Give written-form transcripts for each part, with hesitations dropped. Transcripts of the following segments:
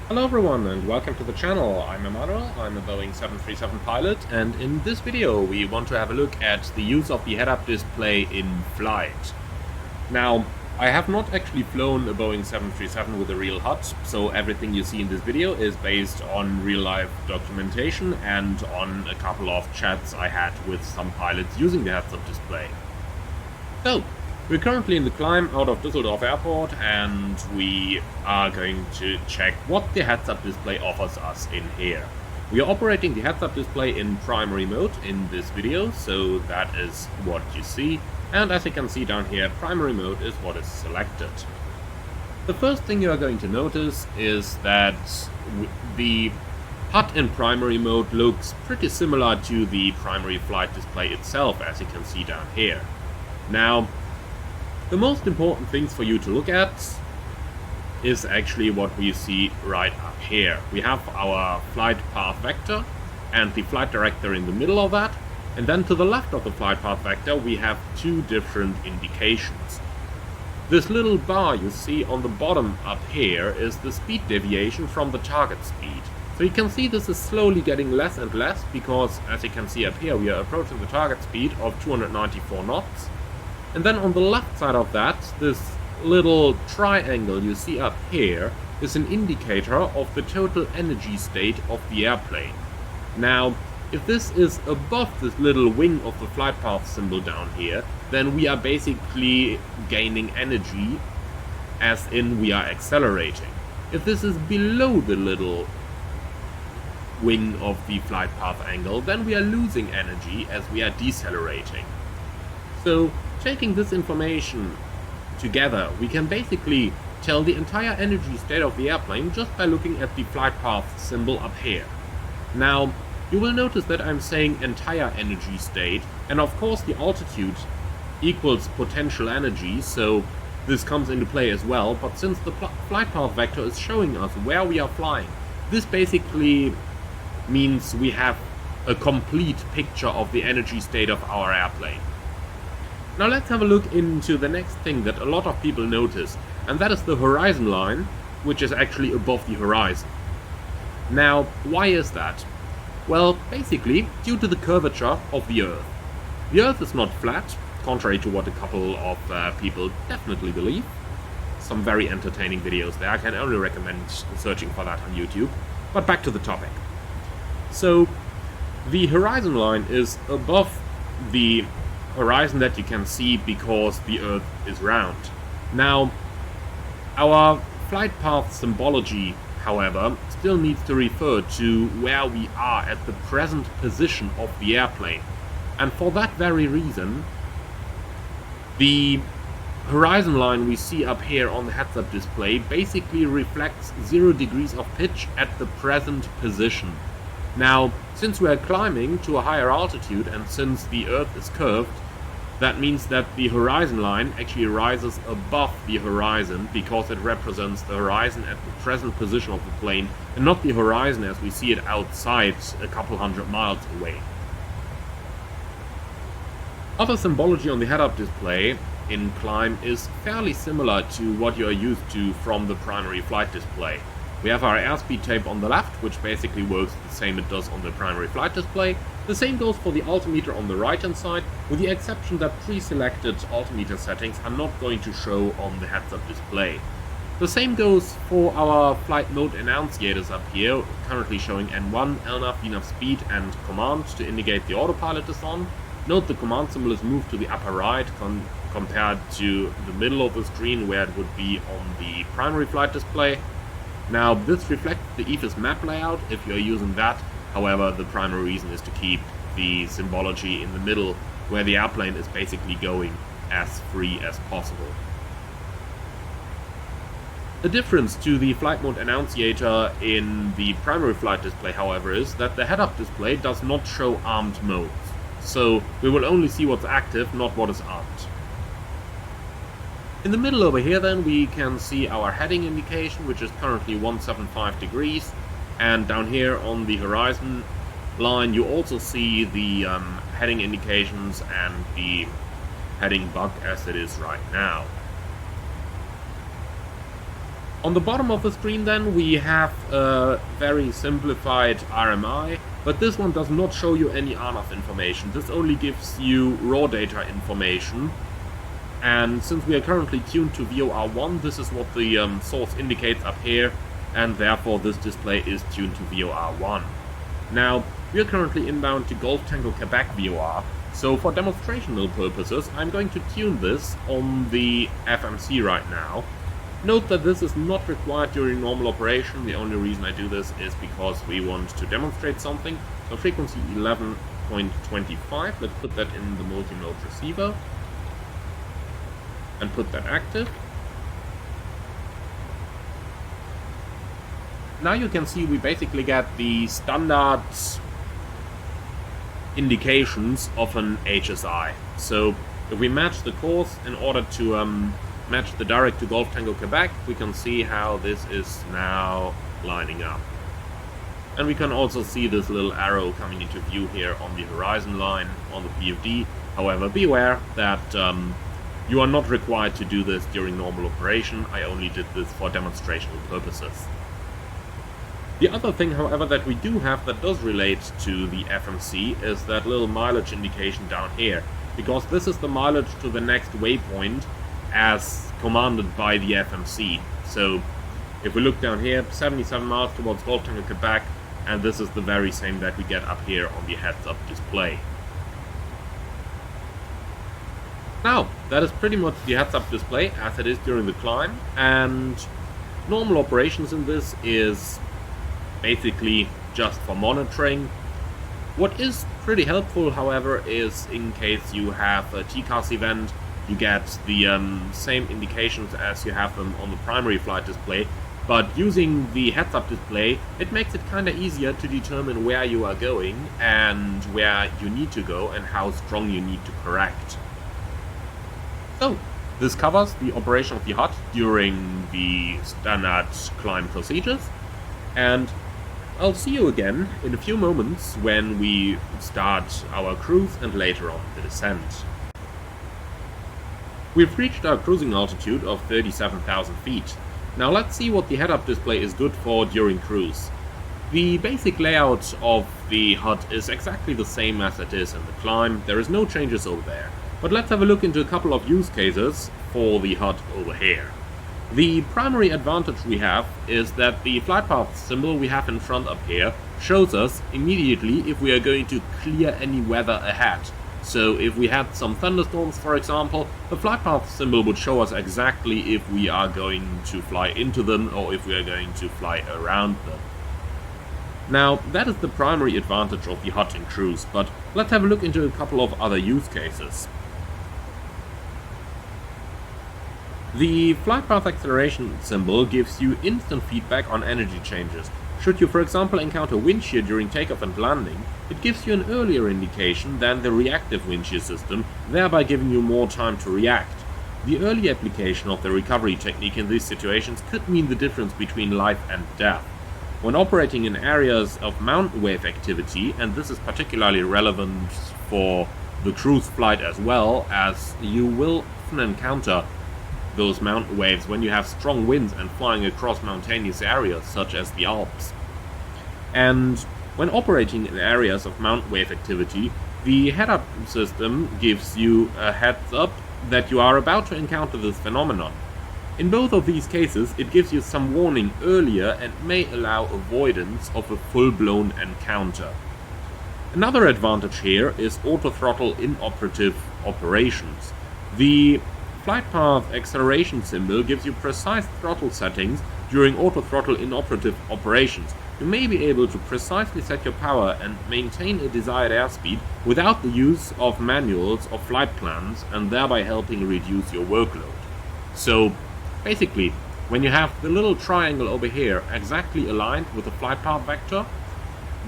Hello everyone and welcome to the channel. I'm Emmanuel, I'm a Boeing 737 pilot, and in this video we want to have a look at the use of the head-up display in flight. Now, I have not actually flown a Boeing 737 with a real HUD, so everything you see in this video is based on real-life documentation and on a couple of chats I had with some pilots using the heads-up display. So, we're currently in the climb out of Düsseldorf Airport, and we are going to check what the heads-up display offers us in here. We are operating the heads-up display in primary mode in this video, so that is what you see. And as you can see down here, primary mode is what is selected. The first thing you are going to notice is that the HUD in primary mode looks pretty similar to the primary flight display itself, as you can see down here. Now, the most important things for you to look at is actually what we see right up here. We have our flight path vector and the flight director in the middle of that, and then to the left of the flight path vector we have two different indications. This little bar you see on the bottom up here is the speed deviation from the target speed. So you can see this is slowly getting less and less because, as you can see up here, we are approaching the target speed of 294 knots. And then on the left side of that, this little triangle you see up here is an indicator of the total energy state of the airplane. Now, if this is above this little wing of the flight path symbol down here, then we are basically gaining energy, as in we are accelerating. If this is below the little wing of the flight path angle, then we are losing energy as we are decelerating. So, taking this information together, we can basically tell the entire energy state of the airplane just by looking at the flight path symbol up here. Now, you will notice that I'm saying entire energy state, and of course the altitude equals potential energy, so this comes into play as well, but since the flight path vector is showing us where we are flying, this basically means we have a complete picture of the energy state of our airplane. Now let's have a look into the next thing that a lot of people notice, and that is the horizon line, which is actually above the horizon. Now, why is that? Well, basically, due to the curvature of the Earth. The Earth is not flat, contrary to what a couple of people definitely believe. Some very entertaining videos there, I can only recommend searching for that on YouTube. But back to the topic. So, the horizon line is above the horizon that you can see because the Earth is round. Now, our flight path symbology, however, still needs to refer to where we are at the present position of the airplane. And for that very reason, the horizon line we see up here on the heads-up display basically reflects 0 degrees of pitch at the present position. Now, since we are climbing to a higher altitude and since the Earth is curved, that means that the horizon line actually rises above the horizon because it represents the horizon at the present position of the plane and not the horizon as we see it outside a couple hundred miles away. Other symbology on the head-up display in climb is fairly similar to what you are used to from the primary flight display. We have our airspeed tape on the left, which basically works the same it does on the primary flight display. The same goes for the altimeter on the right hand side, with the exception that pre-selected altimeter settings are not going to show on the heads-up display. The same goes for our flight mode enunciators up here, currently showing N1, LNAV, VNAV speed and command to indicate the autopilot is on. Note the command symbol is moved to the upper right compared to the middle of the screen where it would be on the primary flight display. Now, this reflects the EFIS map layout if you're using that. However, the primary reason is to keep the symbology in the middle where the airplane is basically going as free as possible. The difference to the flight mode annunciator in the primary flight display, however, is that the head-up display does not show armed modes. So we will only see what's active, not what is armed. In the middle over here then we can see our heading indication, which is currently 175 degrees, and down here on the horizon line you also see the heading indications and the heading bug as it is right now. On the bottom of the screen then we have a very simplified RMI, but this one does not show you any ANAF information. This only gives you raw data information. And since we are currently tuned to VOR1, this is what the source indicates up here, and therefore this display is tuned to VOR1. Now, we are currently inbound to Golf Tango Quebec VOR, so for demonstrational purposes I'm going to tune this on the FMC right now. Note that this is not required during normal operation. The only reason I do this is because we want to demonstrate something. So frequency 11.25, let's put that in the multi-mode receiver and put that active. Now you can see we basically get the standard indications of an HSI. So if we match the course in order to match the direct to Golf Tango Quebec, we can see how this is now lining up. And we can also see this little arrow coming into view here on the horizon line on the PFD. However, beware that you are not required to do this during normal operation. I only did this for demonstrational purposes. The other thing, however, that we do have that does relate to the FMC is that little mileage indication down here, because this is the mileage to the next waypoint as commanded by the FMC. So if we look down here, 77 miles towards Golf Tango Quebec, and this is the very same that we get up here on the heads-up display. Now, that is pretty much the heads-up display as it is during the climb, and normal operations in this is basically just for monitoring. What is pretty helpful, however, is in case you have a TCAS event, you get the same indications as you have them on the primary flight display, but using the heads-up display, it makes it kinda easier to determine where you are going and where you need to go and how strong you need to correct. So, this covers the operation of the HOT during the standard climb procedures, and I'll see you again in a few moments when we start our cruise and later on the descent. We've reached our cruising altitude of 37,000 feet. Now let's see what the head-up display is good for during cruise. The basic layout of the HOT is exactly the same as it is in the climb. There is no changes over there. But let's have a look into a couple of use cases for the HOT over here. The primary advantage we have is that the flight path symbol we have in front up here shows us immediately if we are going to clear any weather ahead. So if we had some thunderstorms, for example, the flight path symbol would show us exactly if we are going to fly into them or if we are going to fly around them. Now, that is the primary advantage of the HOT in cruise, but let's have a look into a couple of other use cases. The flight path acceleration symbol gives you instant feedback on energy changes. Should you, for example, encounter wind shear during takeoff and landing, it gives you an earlier indication than the reactive wind shear system, thereby giving you more time to react. The early application of the recovery technique in these situations could mean the difference between life and death. When operating in areas of mountain wave activity, and this is particularly relevant for the cruise flight as well, as you will often encounter those mountain waves when you have strong winds and flying across mountainous areas such as the Alps. And when operating in areas of mountain wave activity, the head-up system gives you a heads up that you are about to encounter this phenomenon. In both of these cases, it gives you some warning earlier and may allow avoidance of a full-blown encounter. Another advantage here is auto-throttle inoperative operations. The flight path acceleration symbol gives you precise throttle settings during auto-throttle inoperative operations. You may be able to precisely set your power and maintain a desired airspeed without the use of manuals or flight plans, and thereby helping reduce your workload. So basically, when you have the little triangle over here exactly aligned with the flight path vector,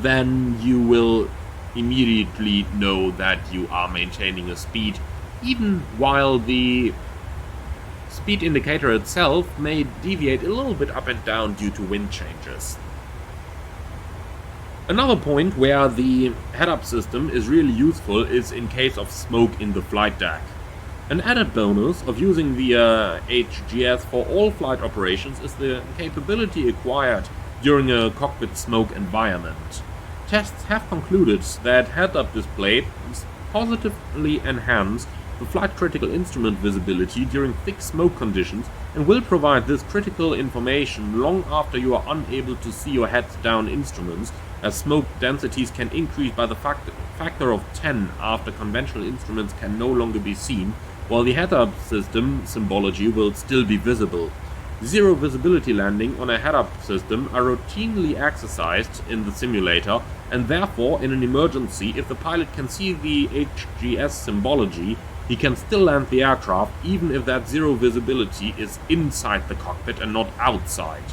then you will immediately know that you are maintaining a speed, even while the speed indicator itself may deviate a little bit up and down due to wind changes. Another point where the head-up system is really useful is in case of smoke in the flight deck. An added bonus of using the HGS for all flight operations is the capability acquired during a cockpit smoke environment. Tests have concluded that head-up displays positively enhance the flight critical instrument visibility during thick smoke conditions and will provide this critical information long after you are unable to see your heads-down instruments, as smoke densities can increase by the factor of 10 after conventional instruments can no longer be seen, while the head-up system symbology will still be visible. Zero visibility landing on a head-up system are routinely exercised in the simulator, and therefore in an emergency, if the pilot can see the HGS symbology, he can still land the aircraft even if that zero visibility is inside the cockpit and not outside.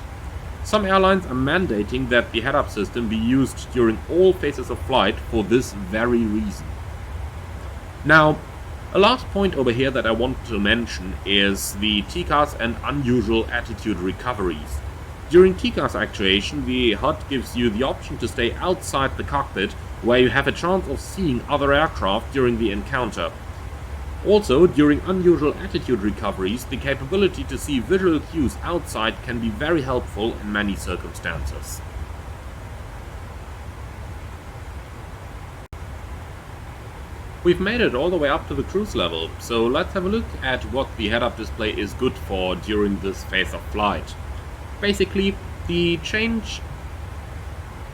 Some airlines are mandating that the head-up system be used during all phases of flight for this very reason. Now, a last point over here that I want to mention is the TCAS and unusual attitude recoveries. During TCAS actuation, the HUD gives you the option to stay outside the cockpit, where you have a chance of seeing other aircraft during the encounter. Also, during unusual attitude recoveries, the capability to see visual cues outside can be very helpful in many circumstances. We've made it all the way up to the cruise level, so let's have a look at what the head-up display is good for during this phase of flight. Basically, the change